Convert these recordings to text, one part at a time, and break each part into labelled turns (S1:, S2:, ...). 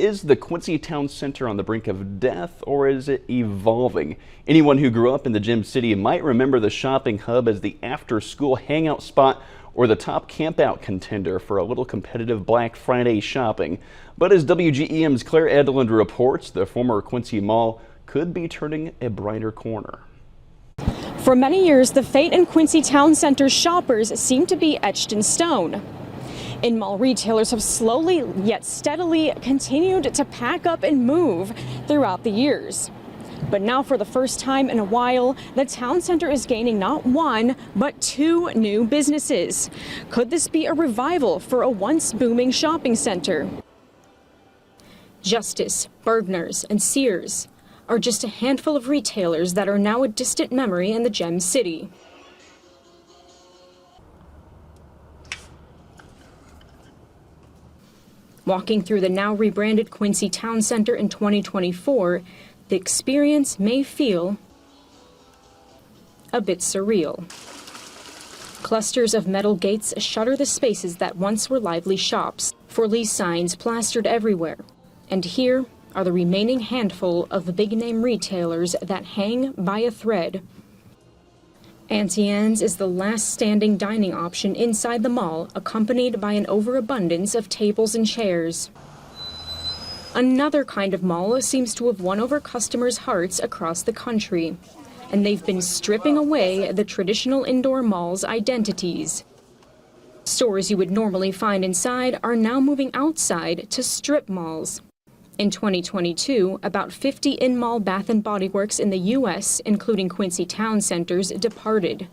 S1: Is the Quincy Town Center on the brink of death, or is it evolving? Anyone who grew up in the Gem City might remember the shopping hub as the after-school hangout spot or the top campout contender for a little competitive Black Friday shopping. But as WGEM's Claire Edlund reports, the former Quincy Mall could be turning a brighter corner.
S2: For many years, the fate in Quincy Town Center shoppers seemed to be etched in stone. In-mall retailers have slowly yet steadily continued to pack up and move throughout the years. But now, for the first time in a while, the town center is gaining not one, but two new businesses. Could this be a revival for a once booming shopping center? Justice, Bergner's, and Sears are just a handful of retailers that are now a distant memory in the Gem City. Walking through the now rebranded Quincy Town Center in 2024, the experience may feel a bit surreal. Clusters of metal gates shutter the spaces that once were lively shops, for lease signs plastered everywhere. And here are the remaining handful of big-name retailers that hang by a thread. Auntie Anne's is the last standing dining option inside the mall, accompanied by an overabundance of tables and chairs. Another kind of mall seems to have won over customers' hearts across the country, and they've been stripping away the traditional indoor mall's identities. Stores you would normally find inside are now moving outside to strip malls. In 2022, about 50 in-mall Bath & Body Works in the U.S., including Quincy Town Centers, departed.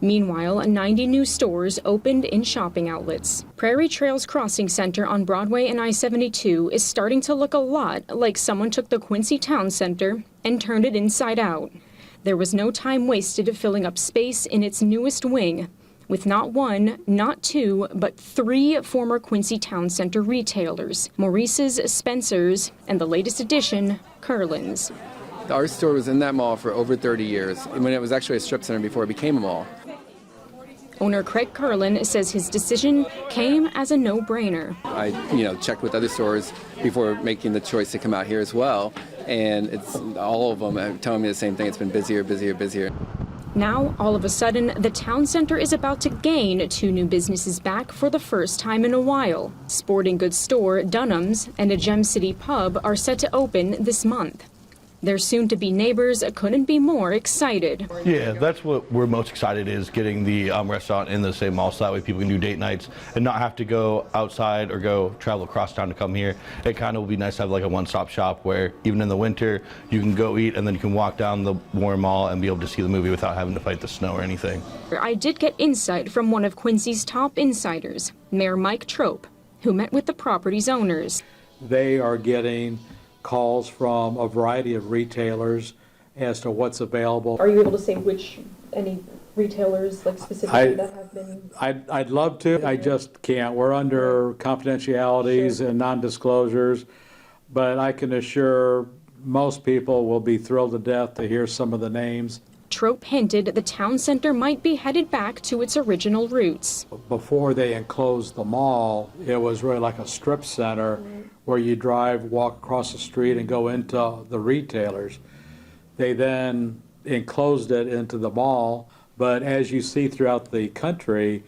S2: Meanwhile, 90 new stores opened in shopping outlets. Prairie Trails Crossing Center on Broadway and I-72 is starting to look a lot like someone took the Quincy Town Center and turned it inside out. There was no time wasted filling up space in its newest wing, with not one, not two, but three former Quincy Town Center retailers: Maurice's, Spencer's, and the latest addition, Curlin's.
S3: Our store was in that mall for over 30 years, when it was actually a strip center before it became a mall.
S2: Owner Craig Curlin says his decision came as a no-brainer.
S3: I, checked with other stores before making the choice to come out here as well, and it's all of them are telling me the same thing. It's been busier, busier, busier.
S2: Now, all of a sudden, the town center is about to gain two new businesses back for the first time in a while. Sporting goods store Dunham's and a Gem City pub are set to open this month. Their soon-to-be neighbors couldn't be more excited.
S4: Yeah, that's what we're most excited is getting the restaurant in the same mall so that way people can do date nights and not have to go outside or go travel across town to come here. It kind of will be nice to have like a one-stop shop where even in the winter you can go eat and then you can walk down the warm mall and be able to see the movie without having to fight the snow or anything.
S2: I did get insight from one of Quincy's top insiders, Mayor Mike Trope, who met with the property's owners.
S5: They are getting calls from a variety of retailers as to what's available.
S6: Are you able to say any retailers like specifically that have been?
S5: I'd love to. I just can't. We're under confidentialities and non-disclosures, but I can assure most people will be thrilled to death to hear some of the names.
S2: Trope hinted the town center might be headed back to its original roots.
S5: Before they enclosed the mall, it was really like a strip center where you walk across the street and go into the retailers. They then enclosed it into the mall, but as you see throughout the country,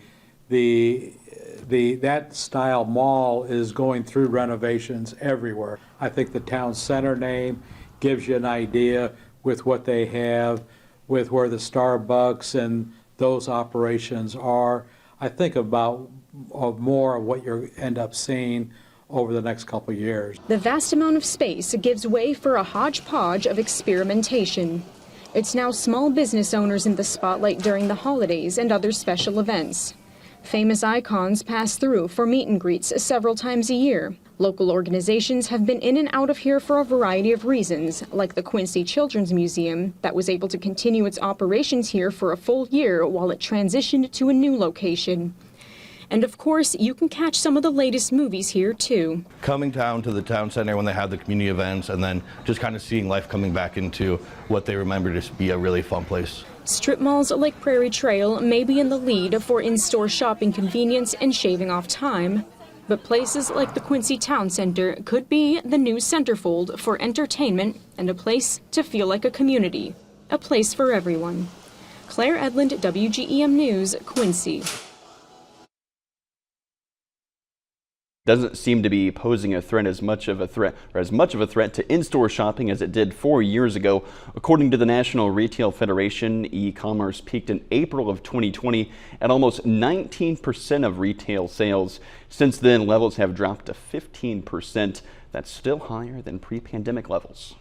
S5: that style mall is going through renovations everywhere. I think the town center name gives you an idea with what they have, with where the Starbucks and those operations are. I think about more of what you end up seeing over the next couple of years.
S2: The vast amount of space gives way for a hodgepodge of experimentation. It's now small business owners in the spotlight during the holidays and other special events. Famous icons pass through for meet and greets several times a year. Local organizations have been in and out of here for a variety of reasons, like the Quincy Children's Museum, that was able to continue its operations here for a full year while it transitioned to a new location. And of course, you can catch some of the latest movies here too.
S4: Coming down to the town center when they have the community events and then just kind of seeing life coming back into what they remember to be a really fun place.
S2: Strip malls like Prairie Trail may be in the lead for in-store shopping convenience and shaving off time, But places like the Quincy Town Center could be the new centerfold for entertainment and a place to feel like a community, a place for everyone. Claire Edlund, WGEM News, Quincy.
S1: Doesn't seem to be posing as much of a threat to in-store shopping as it did 4 years ago. According to the National Retail Federation, e-commerce peaked in April of 2020 at almost 19% of retail sales. Since then, levels have dropped to 15%. That's still higher than pre-pandemic levels.